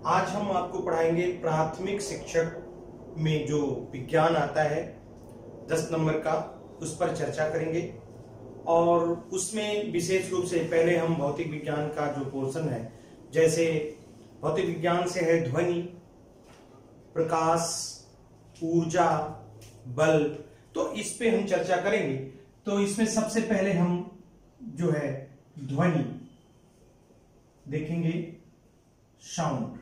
आज हम आपको पढ़ाएंगे प्राथमिक शिक्षक में जो विज्ञान आता है 10 नंबर का, उस पर चर्चा करेंगे। और उसमें विशेष रूप से पहले हम भौतिक विज्ञान का जो पोर्शन है, जैसे भौतिक विज्ञान से है ध्वनि, प्रकाश, ऊर्जा, बल, तो इस पे हम चर्चा करेंगे। तो इसमें सबसे पहले हम जो है ध्वनि देखेंगे, साउंड।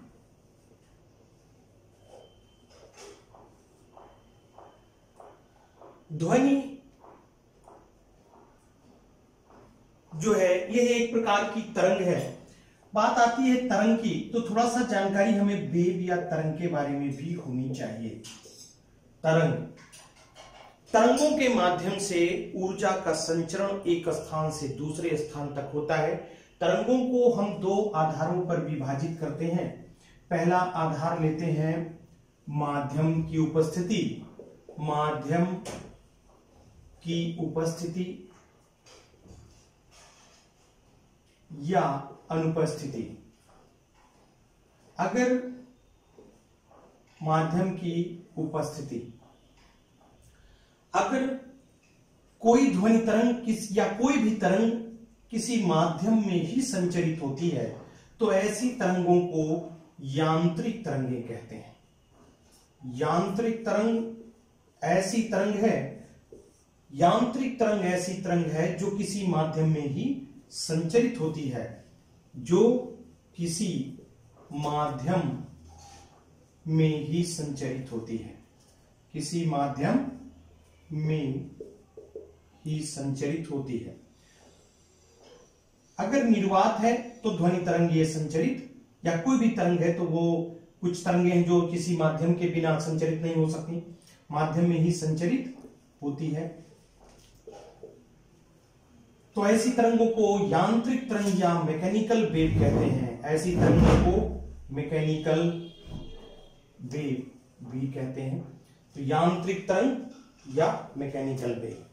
ध्वनि जो है यह एक प्रकार की तरंग है। बात आती है तरंग की, तो थोड़ा सा जानकारी हमें वेव या तरंग के बारे में भी होनी चाहिए। तरंगों के माध्यम से ऊर्जा का संचरण एक स्थान से दूसरे स्थान तक होता है। तरंगों को हम दो आधारों पर विभाजित करते हैं। पहला आधार लेते हैं माध्यम की उपस्थिति, माध्यम की उपस्थिति या अनुपस्थिति। अगर माध्यम की उपस्थिति, अगर कोई ध्वनि तरंग या कोई भी तरंग किसी माध्यम में ही संचरित होती है, तो ऐसी तरंगों को यांत्रिक तरंगें कहते हैं। यांत्रिक तरंग ऐसी तरंग है, यांत्रिक तरंग ऐसी तरंग है जो किसी माध्यम में ही संचरित होती है, जो किसी माध्यम में ही संचरित होती है, किसी माध्यम में ही संचरित होती है। अगर निर्वात है तो ध्वनि तरंग ये संचरित, या कोई भी तरंग है तो वो कुछ तरंगें हैं जो किसी माध्यम के बिना संचरित नहीं हो सकती, माध्यम में ही संचरित होती है। तो ऐसी तरंगों को यांत्रिक तरंग या मैकेनिकल वेव कहते हैं। ऐसी तरंगों को मैकेनिकल वेव भी कहते हैं। तो यांत्रिक तरंग या मैकेनिकल वेव।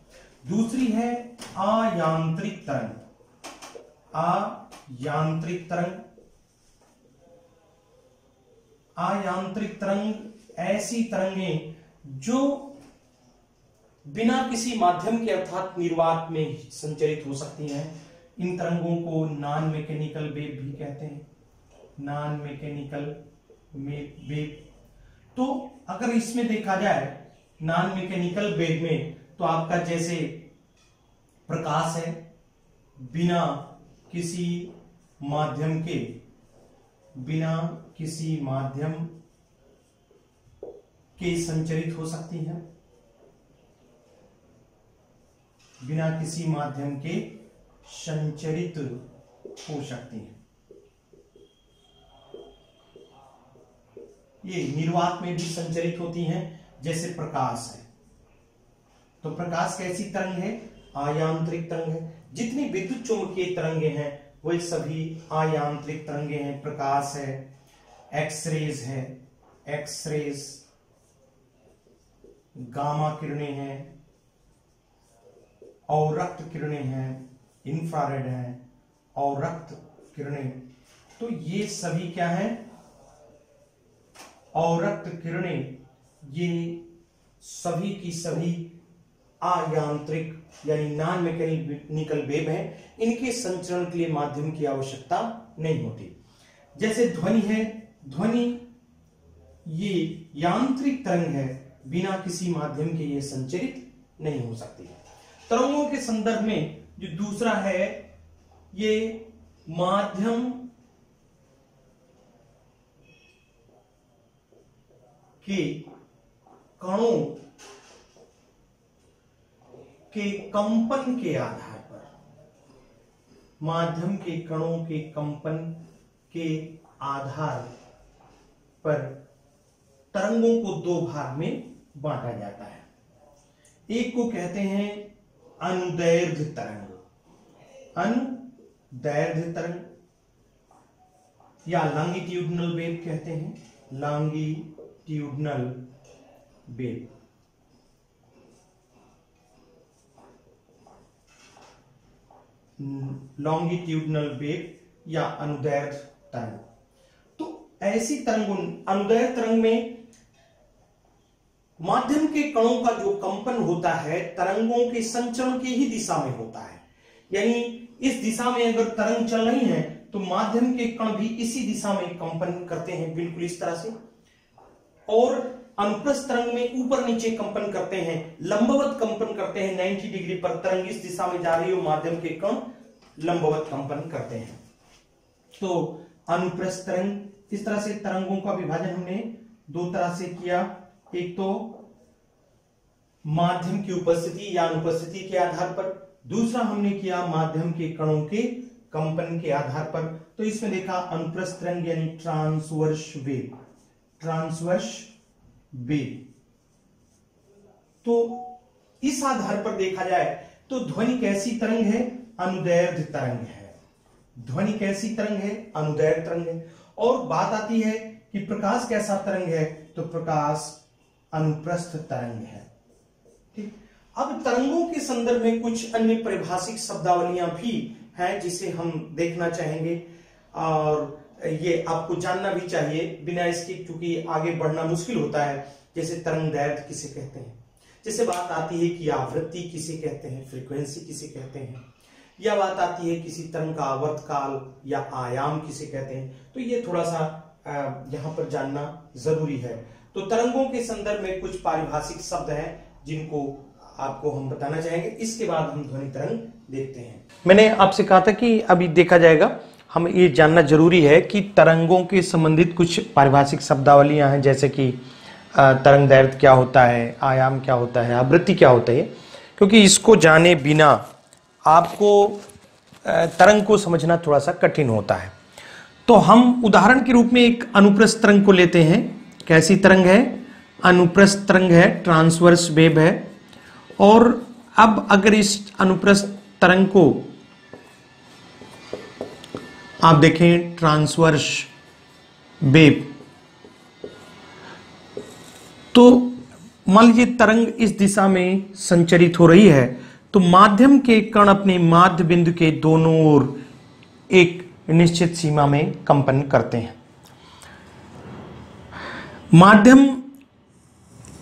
दूसरी है अयांत्रिक तरंग। अयांत्रिक तरंग, अयांत्रिक तरंग ऐसी तरंगें जो बिना किसी माध्यम के अर्थात निर्वात में संचरित हो सकती हैं। इन तरंगों को नॉन मैकेनिकल वेव भी कहते हैं। Non mechanical wave. तो अगर इसमें देखा जाए नॉन मैकेनिकल वेव में, तो आपका जैसे प्रकाश है, बिना किसी माध्यम के, बिना किसी माध्यम के संचरित हो सकती है, बिना किसी माध्यम के संचरित हो सकती है। ये निर्वात में भी संचरित होती हैं, जैसे प्रकाश है। तो प्रकाश कैसी तरंग है? अयांत्रिक तरंग है। जितनी विद्युत चुंबकीय तरंगे हैं वही सभी अयांत्रिक तरंगे हैं। प्रकाश है, एक्सरेज है, एक्सरेज, गामा किरणें हैं, और रक्त किरणें हैं, इंफ्रारेड हैं, और रक्त किरणें। तो ये सभी क्या हैं? और रक्त किरणें, ये सभी की सभी अयांत्रिक यानी नॉन मैकेनिकल वेव है। इनके संचरण के लिए माध्यम की आवश्यकता नहीं होती। जैसे ध्वनि है, ध्वनि ये यांत्रिक तरंग है, बिना किसी माध्यम के ये संचरित नहीं हो सकती। तरंगों के संदर्भ में जो दूसरा है, ये माध्यम के कणों के कंपन के आधार पर, माध्यम के कणों के कंपन के आधार पर तरंगों को दो भाग में बांटा जाता है। एक को कहते हैं अनुदैर्घ्य तरंग, अनुदैर्घ्य तरंग, या लॉन्गिट्यूडनल वेव कहते हैं, लॉन्गिट्यूडनल वेव। लॉन्गिट्यूडनल वेव या अनुदैर्घ्य तरंग। तो ऐसी तरंगों, अनुदैर्ध्य तरंग में माध्यम के कणों का जो कंपन होता है तरंगों के संचरण की ही दिशा में होता है। यानी इस दिशा में अगर तरंग चल रही है तो माध्यम के कण भी इसी दिशा में कंपन करते हैं, बिल्कुल इस तरह से। और अनुप्रस्थ तरंग में ऊपर नीचे कंपन करते हैं, लंबवत कंपन करते हैं 90 डिग्री पर। तरंग इस दिशा में जा रही हो, माध्यम के कण लंबवत कंपन करते हैं। तो अनुप्रस्थ तरंग, इस तरह से तरंगों का विभाजन हमने दो तरह से किया। एक तो माध्यम की उपस्थिति या अनुपस्थिति के आधार पर, दूसरा हमने किया माध्यम के कणों के कंपन के आधार पर। तो इसमें देखा अनुप्रस्थ तरंग यानी ट्रांसवर्स वेव, ट्रांसवर्स वेव। तो इस आधार पर देखा जाए तो ध्वनि कैसी तरंग है? अनुदैर्ध्य तरंग है। ध्वनि कैसी तरंग है? अनुदैर्ध्य तरंग है। और बात आती है कि प्रकाश कैसा तरंग है? तो प्रकाश अनुप्रस्थ तरंग है। ठीक। अब तरंगों के संदर्भ में कुछ अन्य परिभाषिक शब्दावलियां भी हैं जिसे हम देखना चाहेंगे और ये आपको जानना भी चाहिए, बिना इसके क्योंकि आगे बढ़ना मुश्किल होता है। जैसे तरंगदैर्ध्य किसे कहते हैं, जैसे बात आती है कि आवृत्ति किसे कहते हैं, फ्रीक्वेंसी किसे कहते हैं, या बात आती है किसी तरंग का आवर्तकाल या आयाम किसे कहते हैं। तो ये थोड़ा सा यहां पर जानना जरूरी है। तो तरंगों के संदर्भ में कुछ पारिभाषिक शब्द हैं जिनको आपको हम बताना चाहेंगे। इसके बाद हम ध्वनि तरंग देखते हैं। मैंने आपसे कहा था कि अभी देखा जाएगा, हम ये जानना जरूरी है कि तरंगों के संबंधित कुछ पारिभाषिक शब्दावलियां हैं, जैसे कि तरंगदैर्ध्य क्या होता है, आयाम क्या होता है, आवृत्ति क्या होता है, क्योंकि इसको जाने बिना आपको तरंग को समझना थोड़ा सा कठिन होता है। तो हम उदाहरण के रूप में एक अनुप्रस्थ तरंग को लेते हैं। कैसी तरंग है? अनुप्रस्थ तरंग है, ट्रांसवर्स वेव है। और अब अगर इस अनुप्रस्थ तरंग को आप देखें, ट्रांसवर्स वेव, तो मान लीजिए तरंग इस दिशा में संचरित हो रही है, तो माध्यम के कण अपने माध्य बिंदु के दोनों ओर एक निश्चित सीमा में कंपन करते हैं। माध्यम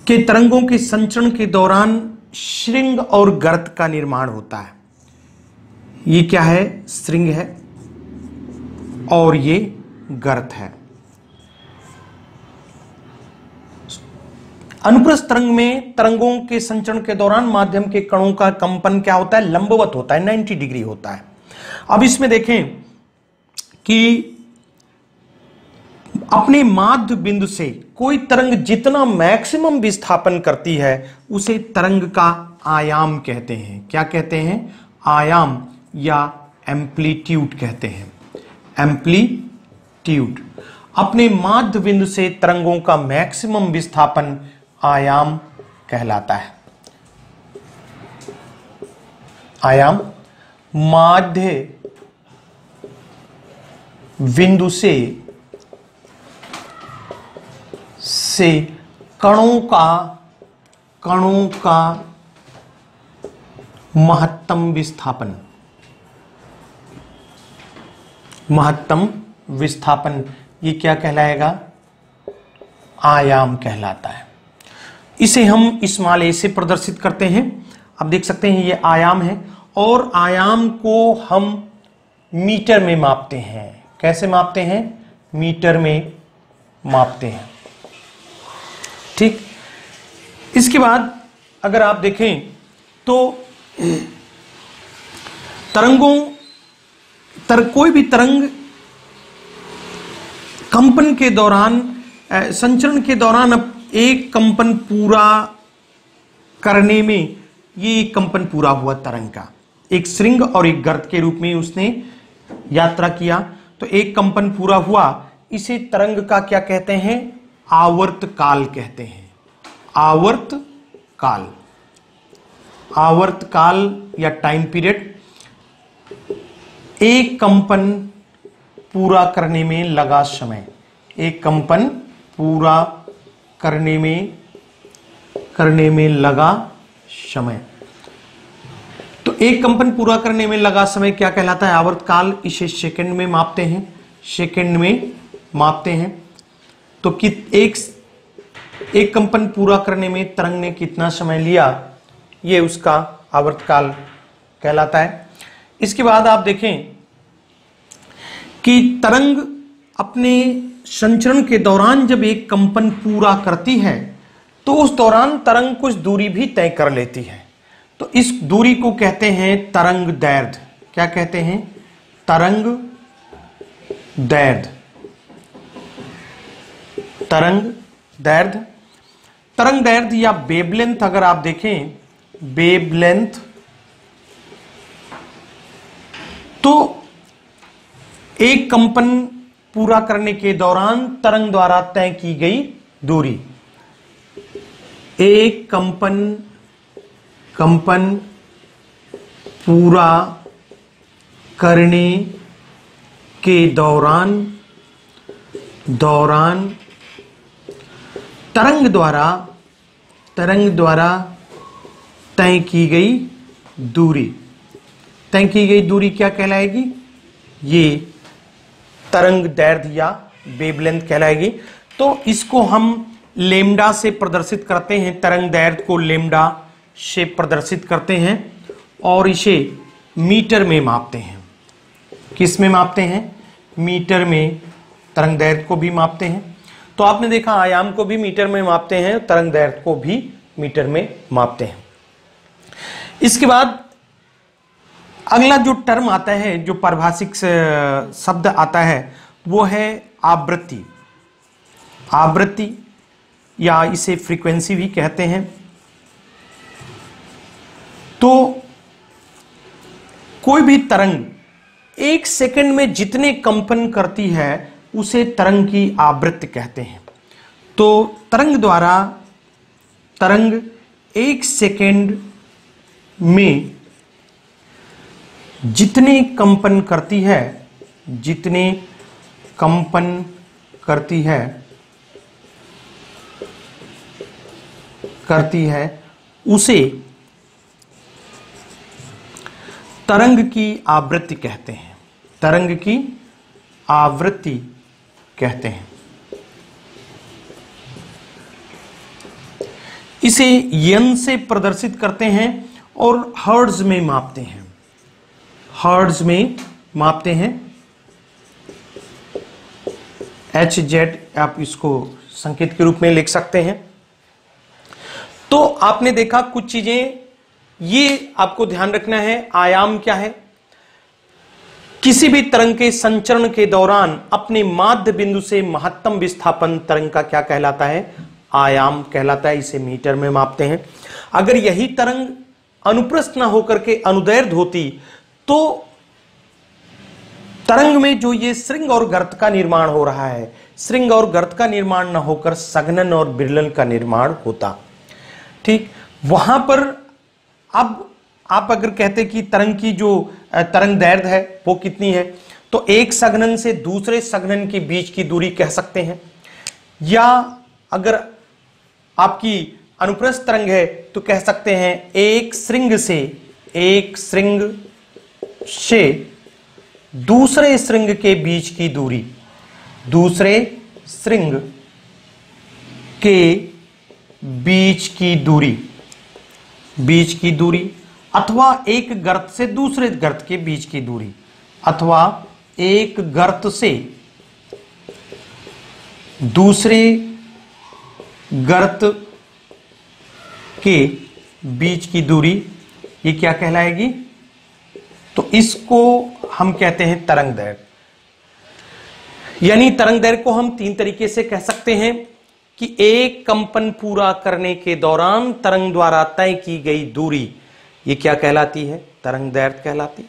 के तरंगों के संचरण के दौरान श्रृंग और गर्त का निर्माण होता है। ये क्या है? श्रृंग है और ये गर्त है। अनुप्रस्थ तरंग में तरंगों के संचरण के दौरान माध्यम के कणों का कंपन क्या होता है? लंबवत होता है, 90 डिग्री होता है। अब इसमें देखें कि अपने माध्य बिंदु से कोई तरंग जितना मैक्सिमम विस्थापन करती है उसे तरंग का आयाम कहते हैं। क्या कहते हैं? आयाम या एम्पलीट्यूड कहते हैं। एम्पलीट्यूड। अपने माध्य बिंदु से तरंगों का मैक्सिमम विस्थापन आयाम कहलाता है। आयाम माध्य बिंदु से कणों का महत्तम विस्थापन, महत्तम विस्थापन, ये क्या कहलाएगा? आयाम कहलाता है। इसे हम स्मॉल a से प्रदर्शित करते हैं। अब देख सकते हैं ये आयाम है और आयाम को हम मीटर में मापते हैं। कैसे मापते हैं? मीटर में मापते हैं। ठीक। इसके बाद अगर आप देखें तो कोई भी तरंग कंपन के दौरान, संचरण के दौरान अब एक कंपन पूरा करने में, ये एक कंपन पूरा हुआ तरंग का, एक श्रृंग और एक गर्त के रूप में उसने यात्रा किया, तो एक कंपन पूरा हुआ। इसे तरंग का क्या कहते हैं? आवर्त काल कहते हैं। आवर्त काल, आवर्त काल या टाइम पीरियड। एक कंपन पूरा करने में लगा समय, एक कंपन पूरा करने में लगा समय। तो एक कंपन पूरा करने में लगा समय क्या कहलाता है? आवर्त काल। इसे सेकंड में मापते हैं, सेकंड में मापते हैं। तो एक कंपन पूरा करने में तरंग ने कितना समय लिया, ये उसका आवर्तकाल कहलाता है। इसके बाद आप देखें कि तरंग अपने संचरण के दौरान जब एक कंपन पूरा करती है तो उस दौरान तरंग कुछ दूरी भी तय कर लेती है। तो इस दूरी को कहते हैं तरंग दैर्ध्य। क्या कहते हैं? तरंग दैर्ध्य। तरंग दैर्ध्य, तरंग दैर्ध्य या वेवलेंथ अगर आप देखें, वेवलेंथ, तो एक कंपन पूरा करने के दौरान तरंग द्वारा तय की गई दूरी। एक कंपन पूरा करने के दौरान तरंग द्वारा तय की गई दूरी क्या कहलाएगी? ये तरंग दैर्ध्य या वेवलेंथ कहलाएगी। तो इसको हम लेम्डा से प्रदर्शित करते हैं, तरंग दैर्ध्य को लेम्डा से प्रदर्शित करते हैं और इसे मीटर में मापते हैं। किस में मापते हैं? मीटर में तरंग दैर्ध्य को भी मापते हैं। तो आपने देखा आयाम को भी मीटर में मापते हैं, तरंग दैर्ध्य को भी मीटर में मापते हैं। इसके बाद अगला जो टर्म आता है, जो पारिभाषिक शब्द आता है, वो है आवृत्ति। आवृत्ति या इसे फ्रीक्वेंसी भी कहते हैं। तो कोई भी तरंग एक सेकंड में जितने कंपन करती है उसे तरंग की आवृत्ति कहते हैं। तो तरंग एक सेकंड में जितने कंपन करती है उसे तरंग की आवृत्ति कहते हैं। तरंग की आवृत्ति कहते हैं। इसे यन से प्रदर्शित करते हैं और हर्ट्ज में मापते हैं। हर्ट्ज में मापते हैं। HZ आप इसको संकेत के रूप में लिख सकते हैं। तो आपने देखा कुछ चीजें, ये आपको ध्यान रखना है। आयाम क्या है? किसी भी तरंग के संचरण के दौरान अपने माध्य बिंदु से महत्तम विस्थापन तरंग का क्या कहलाता है? आयाम कहलाता है। इसे मीटर में मापते हैं। अगर यही तरंग अनुप्रस्थ न होकर के अनुदैर्ध्य होती तो तरंग में जो ये श्रृंग और गर्त का निर्माण हो रहा है, श्रृंग और गर्त का निर्माण न होकर सघनन और बिरलन का निर्माण होता। ठीक, वहां पर अब आप अगर कहते कि तरंग की जो तरंग दैर्ध्य है वो कितनी है, तो एक सघनन से दूसरे सघनन के बीच की दूरी कह सकते हैं। या अगर आपकी अनुप्रस्थ तरंग है तो कह सकते हैं एक श्रृंग से दूसरे श्रृंग के बीच की दूरी, दूसरे श्रृंग के बीच की दूरी, अथवा एक गर्त से दूसरे गर्त के बीच की दूरी, अथवा एक गर्त से दूसरे गर्त के बीच की दूरी, ये क्या कहलाएगी? तो इसको हम कहते हैं तरंग दैर्ध्य। यानी तरंग दैर्ध्य को हम तीन तरीके से कह सकते हैं कि एक कंपन पूरा करने के दौरान तरंग द्वारा तय की गई दूरी, ये क्या कहलाती है? तरंग दैर्ध्य कहलाती है।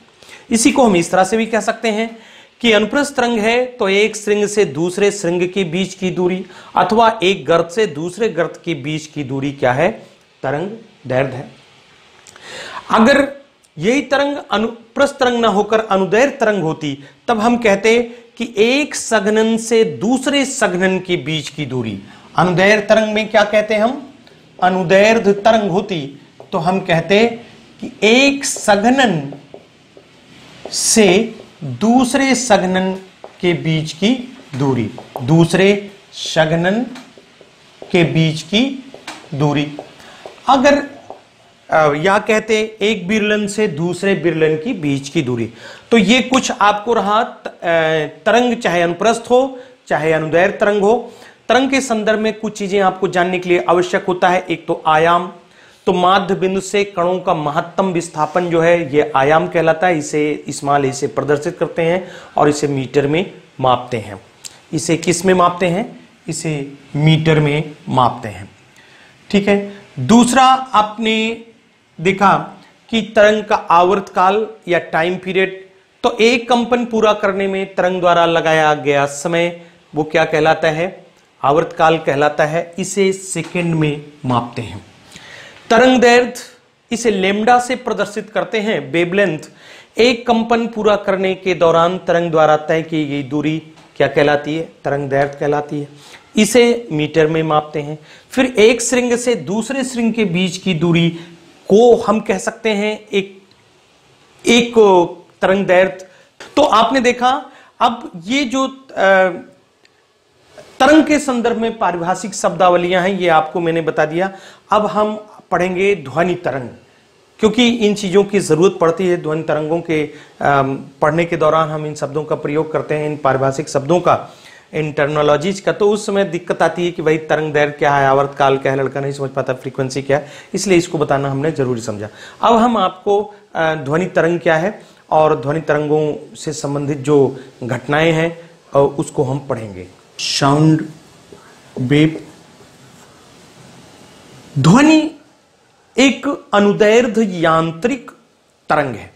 इसी को हम इस तरह से भी कह सकते हैं कि अनुप्रस्थ तरंग है तो एक श्रृंग से दूसरे श्रृंग के बीच की दूरी, अथवा एक गर्त से दूसरे गर्त के बीच की दूरी क्या है? तरंग दैर्ध्य है। अगर यही तरंग अनुप्रस्थ तरंग ना होकर अनुदैर्ध्य तरंग होती तब हम कहते कि एक सघनन से दूसरे सघनन के बीच की दूरी, अनुदैर्ध्य तरंग में क्या कहते हैं हम? अनुदैर्ध्य तरंग होती तो हम कहते कि एक सघनन से दूसरे सघनन के बीच की दूरी, दूसरे संघनन के बीच की दूरी। अगर या कहते एक विरलन से दूसरे विरलन की बीच की दूरी, तो ये कुछ आपको रहा तरंग, चाहे अनुप्रस्थ हो चाहे अनुदैर्घ्य तरंग हो। तरंग के संदर्भ में कुछ चीजें आपको जानने के लिए आवश्यक होता है। एक तो आयाम, तो माध्य बिंदु से कणों का महत्तम विस्थापन जो है ये आयाम कहलाता है। इसे स्मॉल ए से प्रदर्शित करते हैं और इसे मीटर में मापते हैं। इसे किस में मापते हैं? इसे मीटर में मापते हैं। ठीक है। दूसरा आपने देखा कि तरंग का आवर्त काल या टाइम पीरियड, तो एक कंपन पूरा करने में तरंग द्वारा लगाया गया समय वो क्या कहलाता है? आवर्त काल कहलाता है। इसे सेकंड में मापते हैं। तरंग दैर्घ्य, इसे लैम्डा से प्रदर्शित करते हैं। वेवलेंथ, एक कंपन पूरा करने के दौरान तरंग द्वारा तय की गई दूरी क्या कहलाती है? तरंग दैर्घ्य कहलाती है। इसे मीटर में मापते हैं। फिर एक श्रृंग से दूसरे श्रृंग के बीच की दूरी को हम कह सकते हैं एक तरंग दैर्घ्य। तो आपने देखा, अब ये जो तरंग के संदर्भ में पारिभाषिक शब्दावलियां हैं ये आपको मैंने बता दिया। अब हम पढ़ेंगे ध्वनि तरंग, क्योंकि इन चीजों की जरूरत पड़ती है। ध्वनि तरंगों के पढ़ने के दौरान हम इन शब्दों का प्रयोग करते हैं, इन पारिभाषिक शब्दों का, इन टर्मिनोलॉजीज का। तो उस समय दिक्कत आती है कि भाई तरंग दैर्घ्य क्या है, आवर्त काल क्या है, लड़का नहीं समझ पाता फ्रीक्वेंसी क्या है, इसलिए इसको बताना हमने जरूरी समझा। अब हम आपको ध्वनि तरंग क्या है और ध्वनि तरंगों से संबंधित जो घटनाएं हैं उसको हम पढ़ेंगे। साउंड वेव, ध्वनि एक अनुदैर्घ्य यांत्रिक तरंग है।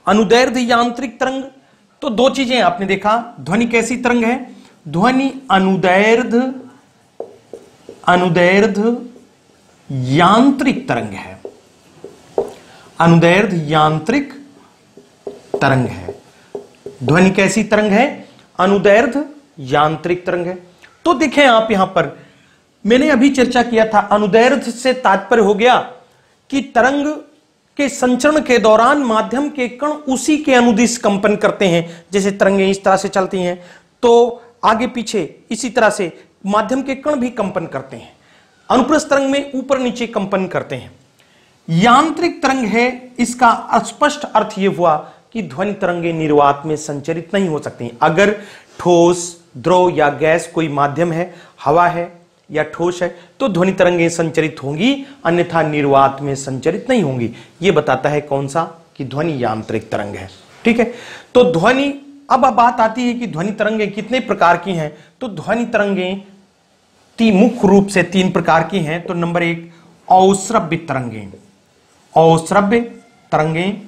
अनुदैर्घ्य यांत्रिक तरंग, तो दो चीजें आपने देखा। ध्वनि कैसी तरंग है? ध्वनि अनुदैर्घ्य यांत्रिक तरंग है। अनुदैर्घ्य यांत्रिक तरंग है। ध्वनि कैसी तरंग है? अनुदैर्घ्य यांत्रिक तरंग है। तो देखें आप यहां पर मैंने अभी चर्चा किया था, अनुदैर्घ्य से तात्पर्य हो गया कि तरंग के संचरण के दौरान माध्यम के कण उसी के अनुदिश कंपन करते हैं। जैसे तरंगें इस तरह से चलती हैं तो आगे पीछे इसी तरह से माध्यम के कण भी कंपन करते हैं। अनुप्रस्थ तरंग में ऊपर नीचे कंपन करते हैं। यांत्रिक तरंग है, इसका स्पष्ट अर्थ यह हुआ कि ध्वनि तरंगें निर्वात में संचरित नहीं हो सकती। अगर ठोस, द्रव या गैस कोई माध्यम है, हवा है या ठोस है, तो ध्वनि तरंगें संचरित होंगी, अन्यथा निर्वात में संचरित नहीं होंगी। यह बताता है कौन सा? कि ध्वनि यांत्रिक तरंग है। ठीक है। तो ध्वनि, अब बात आती है कि ध्वनि तरंगें कितने प्रकार की हैं। तो ध्वनि तरंगें मुख्य रूप से तीन प्रकार की हैं। तो नंबर एक, अवश्रव्य तरंगें। अवश्रव्य तरंगें,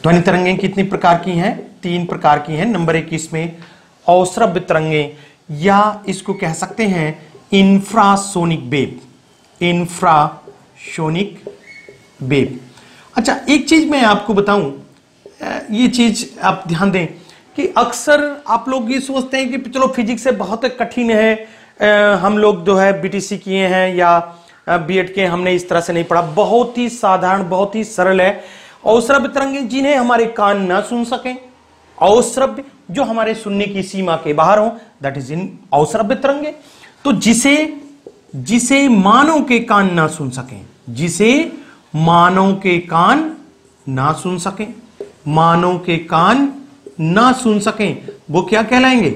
ध्वनि तरंगें कितनी प्रकार की हैं? तीन प्रकार की हैं। नंबर एक इसमें अवश्रव्य तरंगें, या इसको कह सकते हैं इंफ्रासोनिक वेव। Infrasonic wave. अच्छा, एक चीज मैं आपको बताऊं, ये चीज आप ध्यान दें कि अक्सर आप लोग ये सोचते हैं कि चलो फिजिक्स से बहुत कठिन है, हम लोग जो है बीटीसी किए हैं या बीएड के, हमने इस तरह से नहीं पढ़ा। बहुत ही साधारण, बहुत ही सरल है। अवश्रव्य तरंगें, जिन्हें हमारे कान ना सुन सकें, अवश्रव्य, जो हमारे सुनने की सीमा के बाहर हो, दैट इज इन अवश्रव्य तरंगें। तो जिसे मानव के कान ना सुन सकें, जिसे मानव के कान ना सुन सकें, मानव के कान ना सुन सकें, वो क्या कहलाएंगे?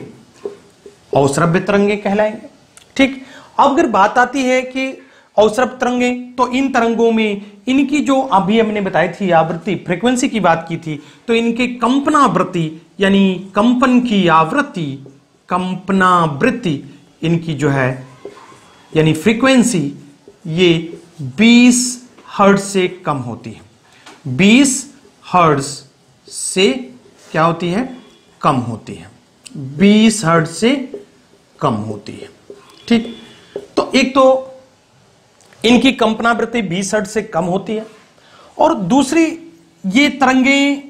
अवश्रव्य तरंगें कहलाएंगे। ठीक। अब अगर बात आती है कि अवश्रव्य तरंगें, तो इन तरंगों में इनकी जो अभी हमने बताई थी आवृत्ति, फ्रीक्वेंसी की बात की थी, तो इनके कंपनावृत्ति यानी कंपन की आवृत्ति, कंपनावृत्ति इनकी जो है यानी फ्रीक्वेंसी, ये 20 हर्ट्ज से कम होती है। 20 हर्ट्ज से क्या होती है? कम होती है। 20 हर्ट्ज से कम होती है। ठीक। तो एक तो इनकी कंपनावृत्ति 20 हर्ट्ज से कम होती है, और दूसरी, ये तरंगें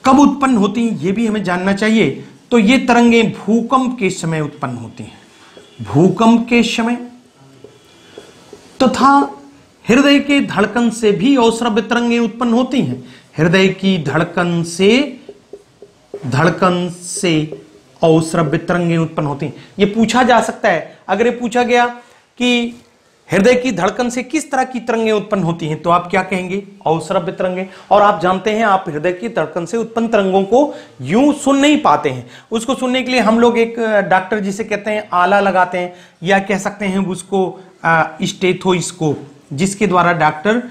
कब उत्पन्न होती हैं ये भी हमें जानना चाहिए। तो ये तरंगें भूकंप के समय उत्पन्न होती हैं। भूकंप के समय तथा हृदय के धड़कन से भी अवश्रव्य तरंगें उत्पन्न होती हैं। हृदय की धड़कन से अवश्रव्य तरंगें उत्पन्न होती हैं। ये पूछा जा सकता है, अगर ये पूछा गया कि हृदय की धड़कन से किस तरह की तरंगें उत्पन्न होती हैं, तो आप क्या कहेंगे? अवश्रव्य तरंगें। और आप जानते हैं, आप हृदय की धड़कन से उत्पन्न तरंगों को यूं सुन नहीं पाते हैं। उसको सुनने के लिए हम लोग एक डॉक्टर जिसे कहते हैं आला लगाते हैं, या कह सकते हैं उसको स्टेथोस्कोप, जिसके द्वारा डॉक्टर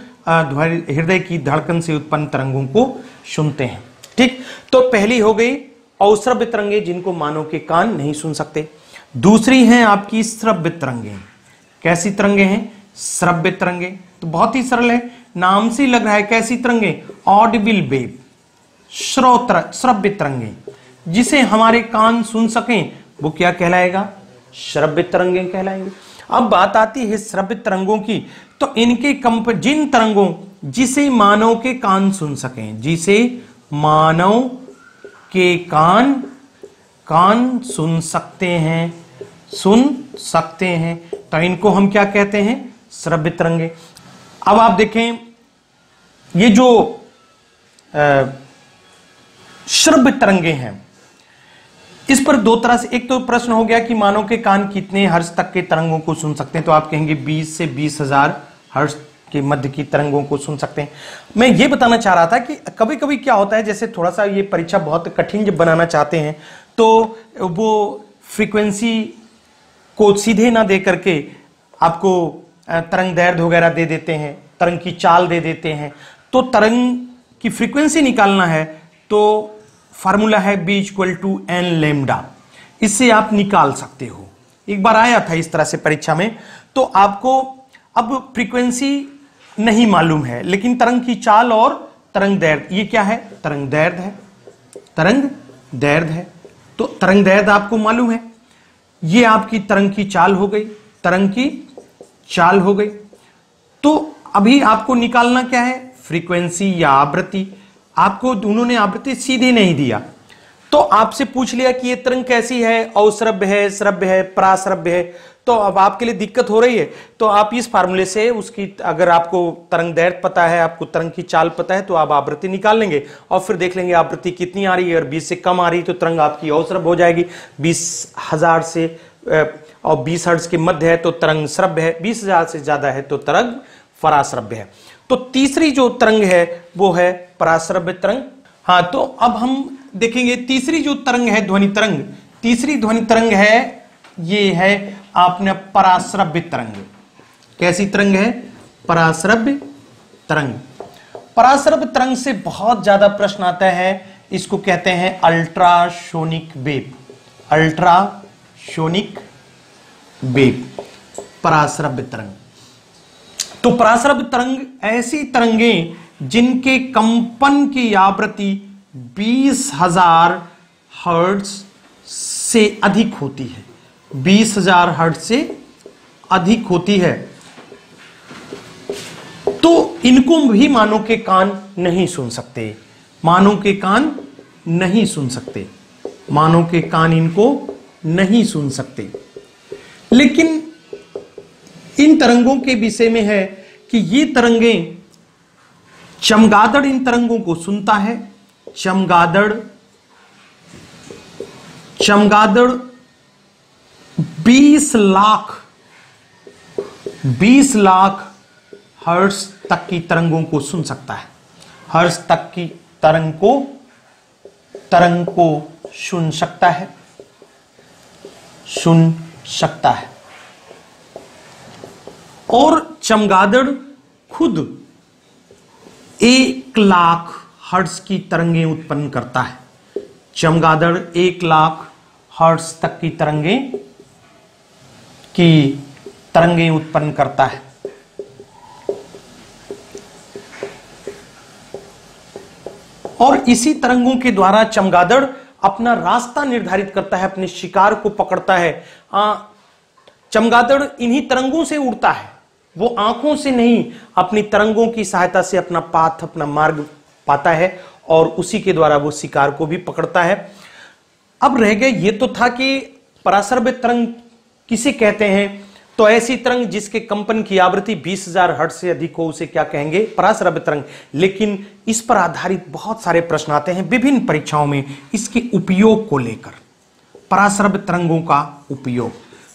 हृदय की धड़कन से उत्पन्न तरंगों को सुनते हैं। ठीक, तो पहली हो गई अवश्रव्य तरंगें, जिनको मानव के कान नहीं सुन सकते। दूसरी हैं आपकी श्रव्य तरंगें। कैसी तरंगें हैं? श्रव्य तरंगें। तो बहुत ही सरल है, नाम से लग रहा है। कैसी तरंगें? ऑडिबल वेव, श्रव्य तरंगें, जिसे हमारे कान सुन सकें, वो क्या कहलाएगा? श्रव्य तरंगें कहलाएंगे। अब बात आती है श्रव्य तरंगों की, तो इनके जिन तरंगों जिसे मानव के कान सुन सकें, जिसे मानव के कान सुन सकते हैं, तो इनको हम क्या कहते हैं? श्रव्य तरंगें। अब आप देखें, ये जो श्रव्य तरंगें हैं, इस पर दो तरह से, एक तो प्रश्न हो गया कि मानव के कान कितने हर्ट्ज तक के तरंगों को सुन सकते हैं, तो आप कहेंगे 20 से 20,000 हर्ट्ज के मध्य की तरंगों को सुन सकते हैं। मैं ये बताना चाह रहा था कि कभी कभी क्या होता है, जैसे थोड़ा सा ये परीक्षा बहुत कठिन जब बनाना चाहते हैं, तो वो फ्रीक्वेंसी को सीधे ना दे करके आपको तरंग दैर्ध्य वगैरह दे देते हैं, तरंग की चाल दे देते हैं। तो तरंग की फ्रीक्वेंसी निकालना है तो फार्मूला है b = n लैम्डा, इससे आप निकाल सकते हो। एक बार आया था इस तरह से परीक्षा में। तो आपको अब फ्रीक्वेंसी नहीं मालूम है, लेकिन तरंग की चाल और तरंग दैर्ध्य, ये क्या है? तरंग दैर्ध्य है, तरंग दैर्ध्य है। तो तरंग दैर्ध्य आपको मालूम है, ये आपकी तरंग की चाल हो गई, तरंग की चाल हो गई। तो अभी आपको निकालना क्या है? फ्रीक्वेंसी या आवृत्ति। आपको उन्होंने आवृत्ति सीधे नहीं दिया, तो आपसे पूछ लिया कि ये तरंग कैसी है, अवश्रव्य है, श्रव्य है, पराश्रव्य है। तो अब आपके लिए दिक्कत हो रही है, तो आप इस फार्मूले से उसकी, अगर आपको तरंग दैर्ध्य पता है, आपको तरंग की चाल पता है, तो आप आवृत्ति निकाल लेंगे और फिर देख लेंगे आवृत्ति कितनी आ रही है। और 20 से कम आ रही तो तरंग आपकी अवश्रव्य हो जाएगी। 20,000 से और 20 हर्ट्ज के मध्य है तो तरंग श्रव्य है, 20,000 से ज्यादा है तो तरंग पराश्रव्य है। तो तीसरी जो तरंग है वो है पराश्रव्य तरंग। हाँ, तो अब हम देखेंगे तीसरी जो तरंग है, ध्वनि तरंग। तीसरी ध्वनि तरंग है, ये है आपने पराश्रव्य तरंग। कैसी तरंग है? पराश्रव्य तरंग। पराश्रव्य तरंग से बहुत ज्यादा प्रश्न आता है, इसको कहते हैं अल्ट्रासोनिक वेव। अल्ट्रासोनिक वेव, पराश्रव्य तरंग। तो पराश्रव्य तरंग ऐसी तरंगें जिनके कंपन की आवृत्ति 20,000 हर्ट्ज से अधिक होती है, 20,000 हर्ट्ज से अधिक होती है, तो इनको भी मानव के कान नहीं सुन सकते। मानव के कान नहीं सुन सकते, मानव के कान इनको नहीं सुन सकते। लेकिन इन तरंगों के विषय में है कि ये तरंगें, चमगादड़ इन तरंगों को सुनता है। चमगादड़ 20 लाख हर्ट्ज तक की तरंगों को सुन सकता है। हर्ट्ज तक की तरंग को सुन सकता है। और चमगादड़ खुद 1 लाख हर्ट्ज की तरंगें उत्पन्न करता है। चमगादड़ 1 लाख हर्ट्ज तक की तरंगें उत्पन्न करता है। और इसी तरंगों के द्वारा चमगादड़ अपना रास्ता निर्धारित करता है, अपने शिकार को पकड़ता है। चमगादड़ इन्हीं तरंगों से उड़ता है, वो आंखों से नहीं, अपनी तरंगों की सहायता से अपना पाथ, अपना मार्ग पाता है और उसी के द्वारा वो शिकार को भी पकड़ता है। अब रह गए, ये तो था कि पराश्रव्य तरंग किसे कहते हैं, तो ऐसी तरंग जिसके कंपन की आवृत्ति 20,000 हर्ट्ज से अधिक हो उसे क्या कहेंगे? पराश्रव्य तरंग। लेकिन इस पर आधारित बहुत सारे प्रश्न आते हैं विभिन्न परीक्षाओं में इसके उपयोग को लेकर। पराश्रव्य तरंगों का उपयोग।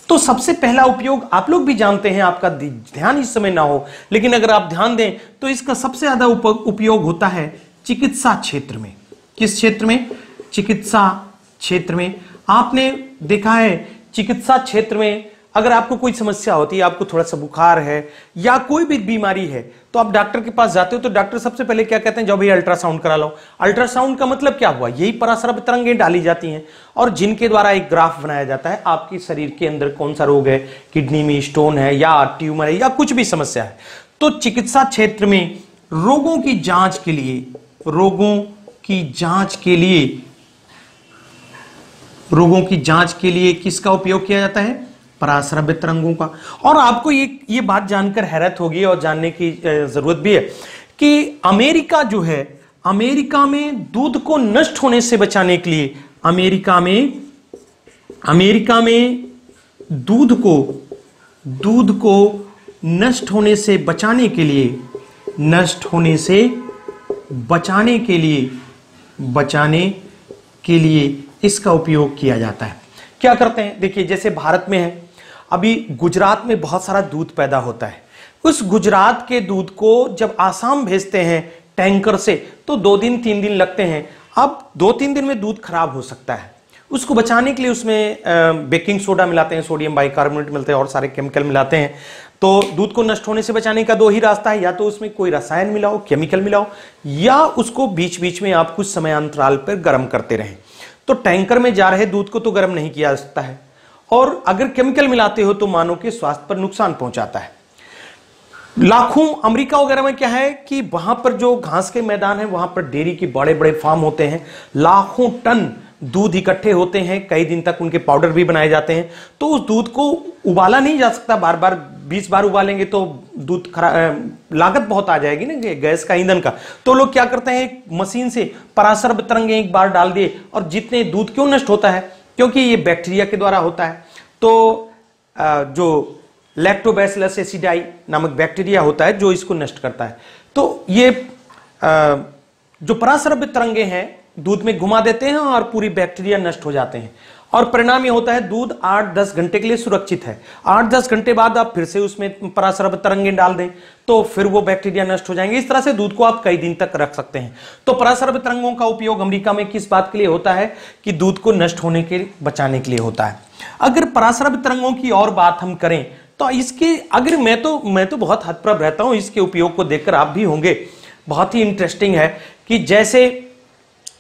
तो सबसे पहला उपयोग आप लोग भी जानते हैं, आपका ध्यान इस समय ना हो, लेकिन अगर आप ध्यान दें तो इसका सबसे ज्यादा उपयोग होता है चिकित्सा क्षेत्र में। किस क्षेत्र में? चिकित्सा क्षेत्र में। आपने देखा है चिकित्सा क्षेत्र में अगर आपको कोई समस्या होती है, आपको थोड़ा सा बुखार है या कोई भी बीमारी है, तो आप डॉक्टर के पास जाते हो तो डॉक्टर सबसे पहले क्या कहते हैं, जाओ भैया अल्ट्रासाउंड करा लो। अल्ट्रासाउंड का मतलब क्या हुआ? यही पराश्रव्य तरंगें डाली जाती हैं और जिनके द्वारा एक ग्राफ बनाया जाता है आपके शरीर के अंदर कौन सा रोग है, किडनी में स्टोन है या ट्यूमर है या कुछ भी समस्या है। तो चिकित्सा क्षेत्र में रोगों की जांच के लिए, रोगों की जांच के लिए किसका उपयोग किया जाता है? पराश्रव्य तरंगों का। और आपको ये बात जानकर हैरत होगी और जानने की जरूरत भी है कि अमेरिका जो है, अमेरिका में दूध को नष्ट होने से बचाने के लिए, अमेरिका में दूध को नष्ट होने से बचाने के लिए इसका उपयोग किया जाता है। क्या करते हैं? देखिए जैसे भारत में है, अभी गुजरात में बहुत सारा दूध पैदा होता है। उस गुजरात के दूध को जब आसाम भेजते हैं टैंकर से तो 2 दिन 3 दिन लगते हैं। अब 2-3 दिन में दूध खराब हो सकता है। उसको बचाने के लिए उसमें बेकिंग सोडा मिलाते हैं, सोडियम बाइकार्बोनेट मिलते हैं और सारे केमिकल मिलाते हैं। तो दूध को नष्ट होने से बचाने का 2 ही रास्ता है, या तो उसमें कोई रसायन मिलाओ, केमिकल मिलाओ, या उसको बीच बीच में आप कुछ समय अंतराल पर गर्म करते रहें। तो टैंकर में जा रहे दूध को तो गर्म नहीं किया जा सकता है, और अगर केमिकल मिलाते हो तो मानव के स्वास्थ्य पर नुकसान पहुंचाता है। लाखों, अमेरिका वगैरह में क्या है कि वहां पर जो घास के मैदान है वहां पर डेयरी के बड़े बड़े फार्म होते हैं, लाखों टन दूध इकट्ठे होते हैं, कई दिन तक उनके पाउडर भी बनाए जाते हैं। तो उस दूध को उबाला नहीं जा सकता, बार बार 20 बार उबालेंगे तो दूध लागत बहुत आ जाएगी ना गैस का, ईंधन का। तो लोग क्या करते हैं, एक मशीन से पराश्रव्य तरंगें एक बार डाल दिए, और जितने दूध क्यों नष्ट होता है, क्योंकि ये बैक्टीरिया के द्वारा होता है। तो जो लैक्टोबैसिलस एसिडाई नामक बैक्टीरिया होता है जो इसको नष्ट करता है। तो ये जो पराश्रव्य तरंगे हैं दूध में घुमा देते हैं और पूरी बैक्टीरिया नष्ट हो जाते हैं, और परिणाम ये होता है दूध 8-10 घंटे के लिए सुरक्षित है। 8-10 घंटे बाद आप फिर से उसमें पराश्रव्य तरंगें डाल दें तो फिर वो बैक्टीरिया नष्ट हो जाएंगे। इस तरह से दूध को आप कई दिन तक रख सकते हैं। तो पराश्रव्य तरंगों का उपयोग अमेरिका में किस बात के लिए होता है कि दूध को नष्ट होने के बचाने के लिए होता है। अगर पराश्रव्य तरंगों की और बात हम करें तो इसके, अगर मैं तो बहुत हतप्रभ रहता हूं इसके उपयोग को देखकर, आप भी होंगे। बहुत ही इंटरेस्टिंग है कि जैसे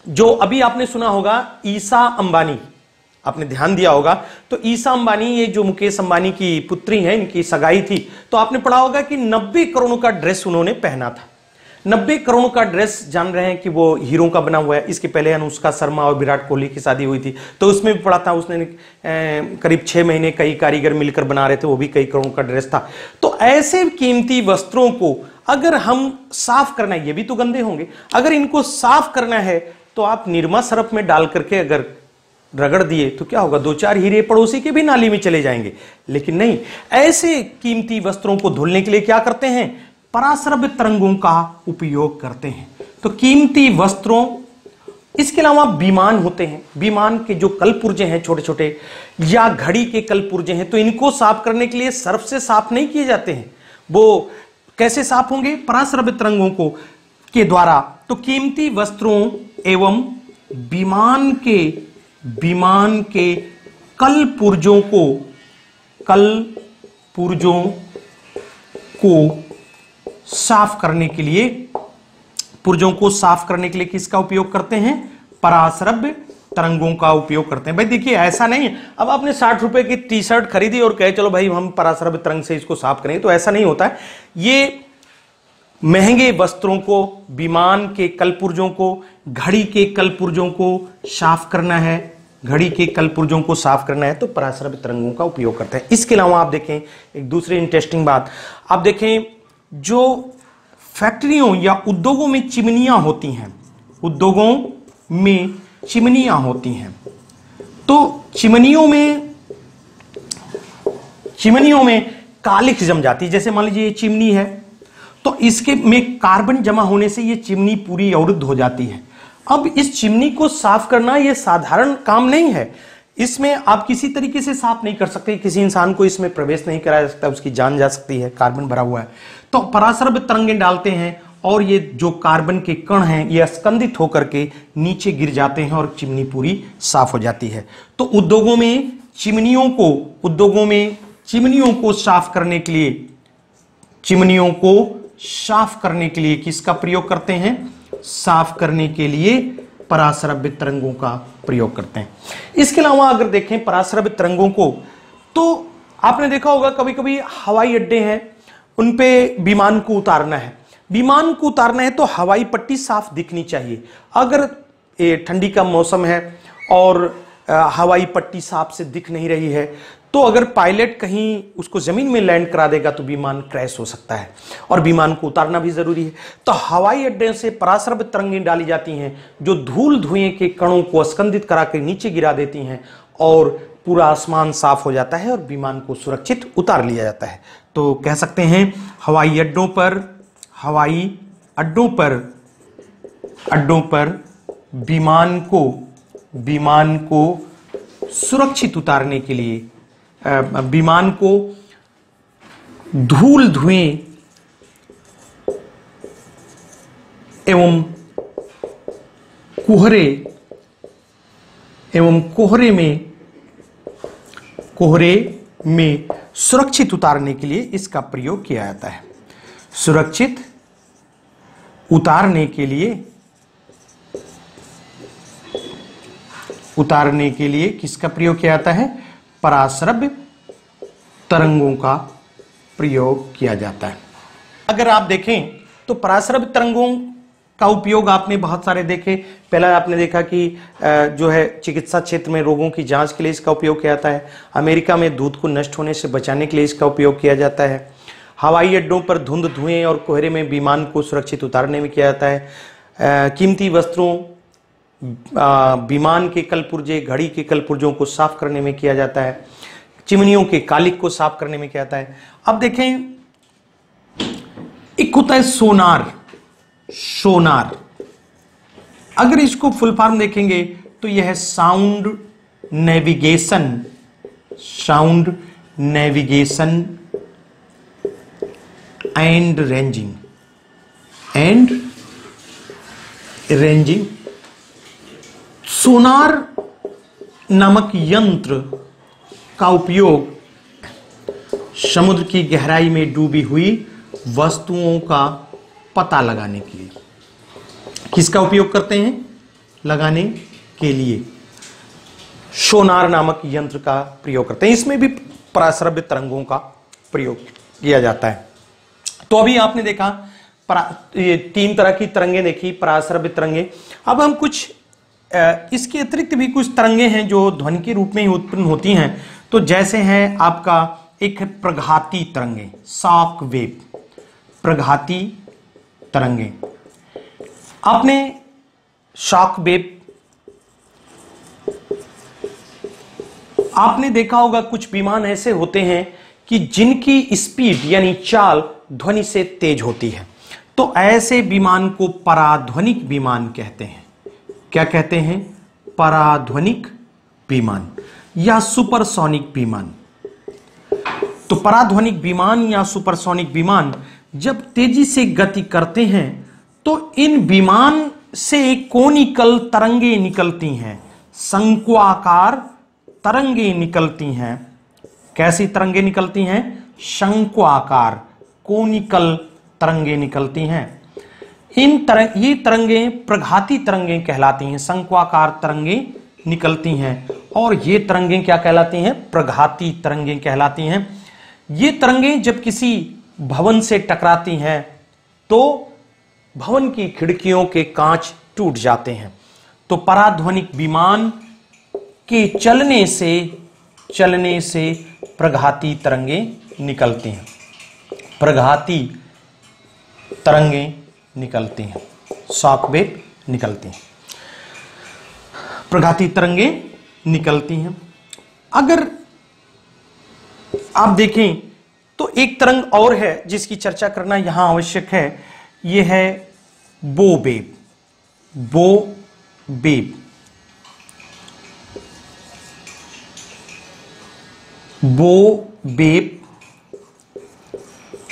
जो अभी आपने सुना होगा ईशा अंबानी, आपने ध्यान दिया होगा, तो ईशा अंबानी ये जो मुकेश अंबानी की पुत्री है, इनकी सगाई थी, तो आपने पढ़ा होगा कि 90 करोड़ का ड्रेस उन्होंने पहना था। 90 करोड़ का ड्रेस, जान रहे हैं कि वो हीरो का बना हुआ है। इसके पहले अनुष्का शर्मा और विराट कोहली की शादी हुई थी तो उसमें भी पढ़ा था, उसने करीब 6 महीने कई कारीगर मिलकर बना रहे थे, वो भी कई करोड़ का ड्रेस था। तो ऐसे कीमती वस्त्रों को अगर हम साफ करना है, ये भी तो गंदे होंगे, अगर इनको साफ करना है तो आप निरमा सरफ में डाल करके अगर रगड़ दिए तो क्या होगा, 2-4 हीरे पड़ोसी के भी नाली में चले जाएंगे। लेकिन नहीं, ऐसे कीमती वस्त्रों को धुलने के लिए क्या करते हैं, पराश्रव्य तरंगों का उपयोग करते हैं। तो कीमती वस्त्रों, इसके अलावा विमान होते हैं, विमान के जो कलपुर्जे हैं छोटे छोटे, या घड़ी के कलपुर्जे हैं, तो इनको साफ करने के लिए सर्फ से साफ नहीं किए जाते हैं। वो कैसे साफ होंगे, पराश्रव्य तरंगों को के द्वारा। तो कीमती वस्त्रों एवं विमान के कलपुर्जों को साफ करने के लिए, पुर्जों को साफ करने के लिए किसका उपयोग करते हैं, पराश्रव्य तरंगों का उपयोग करते हैं। भाई देखिए ऐसा नहीं है अब आपने 60 रुपए की टी शर्ट खरीदी और कहे चलो भाई हम पराश्रव्य तरंग से इसको साफ करेंगे, तो ऐसा नहीं होता है। ये महंगे वस्त्रों को, विमान के कलपुर्जों को, घड़ी के कलपुर्जों को साफ करना है, घड़ी के कलपुर्जों को साफ करना है तो पराश्रव्य तरंगों का उपयोग करते हैं। इसके अलावा आप देखें एक दूसरी इंटरेस्टिंग बात, आप देखें जो फैक्ट्रियों या उद्योगों में चिमनियां होती हैं, उद्योगों में चिमनियां होती हैं, तो चिमनियों में कालिख जम जाती है। जैसे मान लीजिए ये चिमनी है तो इसके में कार्बन जमा होने से ये चिमनी पूरी अवरुद्ध हो जाती है। अब इस चिमनी को साफ करना ये साधारण काम नहीं है, इसमें आप किसी तरीके से साफ नहीं कर सकते, किसी इंसान को इसमें प्रवेश नहीं कराया जा सकता, उसकी जान जा सकती है, कार्बन भरा हुआ है। तो पराश्रव्य तरंगें डालते हैं और ये जो कार्बन के कण हैं ये स्कंदित होकर के नीचे गिर जाते हैं और चिमनी पूरी साफ हो जाती है। तो उद्योगों में चिमनियों को साफ करने के लिए किसका प्रयोग करते हैं? साफ करने के लिए पराश्रव्य तरंगों का प्रयोग करते हैं। इसके अलावा अगर देखें पराश्रव्य तरंगों को, तो आपने देखा होगा कभी कभी हवाई अड्डे हैं, उन पे विमान को उतारना है तो हवाई पट्टी साफ दिखनी चाहिए। अगर ठंडी का मौसम है और हवाई पट्टी साफ से दिख नहीं रही है, तो अगर पायलट कहीं उसको जमीन में लैंड करा देगा तो विमान क्रैश हो सकता है और विमान को उतारना भी जरूरी है। तो हवाई अड्डे से पराश्रव्य तरंगें डाली जाती हैं जो धूल धुएं के कणों को स्कंदित करा के नीचे गिरा देती हैं और पूरा आसमान साफ हो जाता है और विमान को सुरक्षित उतार लिया जाता है। तो कह सकते हैं हवाई अड्डों पर विमान को सुरक्षित उतारने के लिए, विमान को धूल धुएं एवं कोहरे में सुरक्षित उतारने के लिए इसका प्रयोग किया जाता है। सुरक्षित उतारने के लिए किसका प्रयोग किया जाता है? पराश्रव्य तरंगों का प्रयोग किया जाता है। अगर आप देखें तो पराश्रव्य तरंगों का उपयोग आपने बहुत सारे देखे। पहला आपने देखा कि जो है चिकित्सा क्षेत्र में रोगों की जांच के लिए इसका उपयोग किया जाता है। अमेरिका में दूध को नष्ट होने से बचाने के लिए इसका उपयोग किया जाता है। हवाई अड्डों पर धुंध धुएं और कोहरे में विमान को सुरक्षित उतारने में किया जाता है। कीमती वस्त्रों, विमान के कलपुर्जे, घड़ी के कलपुर्जों को साफ करने में किया जाता है। चिमनियों के कालिक को साफ करने में किया जाता है। अब देखें, एक होता है सोनार। अगर इसको फुल फॉर्म देखेंगे तो यह है साउंड नेविगेशन एंड रेंजिंग। सोनार नामक यंत्र का उपयोग समुद्र की गहराई में डूबी हुई वस्तुओं का पता लगाने के लिए, किसका उपयोग करते हैं? लगाने के लिए सोनार नामक यंत्र का प्रयोग करते हैं। इसमें भी पराश्रव्य तरंगों का प्रयोग किया जाता है। तो अभी आपने देखा ये 3 तरह की तरंगें देखी, पराश्रव्य तरंगें। अब हम कुछ इसके अतिरिक्त भी कुछ तरंगें हैं जो ध्वनि के रूप में ही उत्पन्न होती हैं। तो जैसे है आपका एक प्रघाती तरंगें, शॉक वेव, प्रघाती तरंगें। आपने शॉक वेव आपने देखा होगा, कुछ विमान ऐसे होते हैं कि जिनकी स्पीड यानी चाल ध्वनि से तेज होती है। तो ऐसे विमान को पराध्वनिक विमान कहते हैं। क्या कहते हैं? पराध्वनिक विमान या सुपरसोनिक विमान। तो पराध्वनिक विमान या सुपरसोनिक विमान जब तेजी से गति करते हैं तो इन विमान से कोनिकल तरंगें निकलती हैं, शंक्वाकार तरंगें निकलती हैं। कैसी तरंगें निकलती हैं? शंक्वाकार, कोनिकल तरंगें निकलती हैं। ये तरंगें प्रघाती तरंगें कहलाती हैं, शंक्वाकार तरंगें निकलती हैं। और ये तरंगें क्या कहलाती हैं? प्रघाती तरंगें कहलाती हैं। ये तरंगें जब किसी भवन से टकराती हैं तो भवन की खिड़कियों के कांच टूट जाते हैं। तो पराध्वनिक विमान के चलने से प्रघाती तरंगें निकलती हैं, प्रघाती तरंगें निकलती हैं, शॉक वेव निकलती हैं, प्रघाती तरंगें निकलती हैं। अगर आप देखें तो एक तरंग और है जिसकी चर्चा करना यहां आवश्यक है, यह है बो वेव। बो वेव बो वेव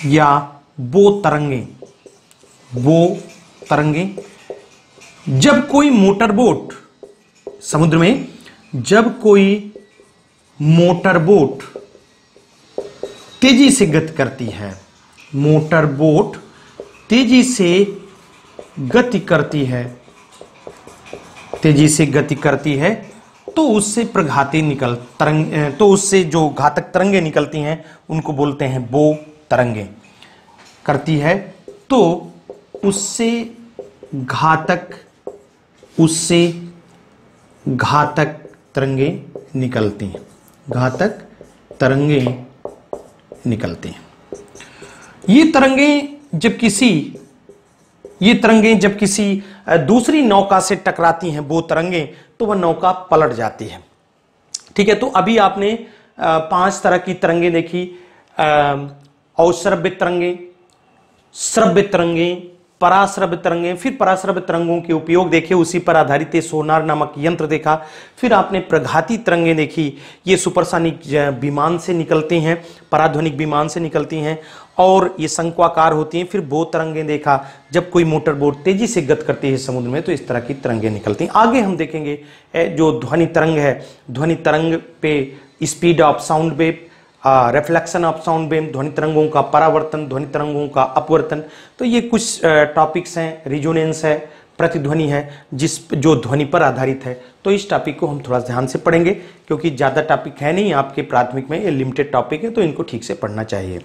या बो तरंगे, बो तरंगे। जब कोई मोटरबोट समुद्र में, जब कोई मोटरबोट तेजी से गति करती है, मोटरबोट तेजी से गति करती है, तेजी से गति करती है, तो उससे प्रघाती तो उससे जो घातक तरंगे निकलती हैं उनको बोलते हैं बो तरंगे। करती है तो उससे घातक तरंगे निकलती हैं, घातक तरंगे निकलती हैं। ये तरंगे जब किसी दूसरी नौका से टकराती हैं, वो तरंगे, तो वह नौका पलट जाती है। ठीक है, तो अभी आपने 5 तरह की तरंगे देखी, औश्रव्य तरंगे, श्रव्य तरंगे, पराश्रव्य तरंगे, फिर पराश्रव्य तरंगों के उपयोग देखे, उसी पर आधारित सोनार नामक यंत्र देखा। फिर आपने प्रघाती तरंगे देखी, ये सुपरसोनिक विमान से निकलती हैं, पराध्वनिक विमान से निकलती हैं और ये शंक्वाकार होती हैं। फिर बो तरंगे देखा, जब कोई मोटर बोट तेजी से गति करती है समुद्र में तो इस तरह की तरंगे निकलती हैं। आगे हम देखेंगे जो ध्वनि तरंग है, ध्वनि तरंग पे speed of sound wave, reflection of sound wave, ध्वनि तरंगों का परावर्तन, ध्वनि तरंगों का अपवर्तन। तो ये कुछ टॉपिक्स हैं, रिजोनेंस है, प्रतिध्वनि है, जो ध्वनि पर आधारित है। तो इस टॉपिक को हम थोड़ा ध्यान से पढ़ेंगे क्योंकि ज़्यादा टॉपिक है नहीं आपके प्राथमिक में, ये लिमिटेड टॉपिक है, तो इनको ठीक से पढ़ना चाहिए।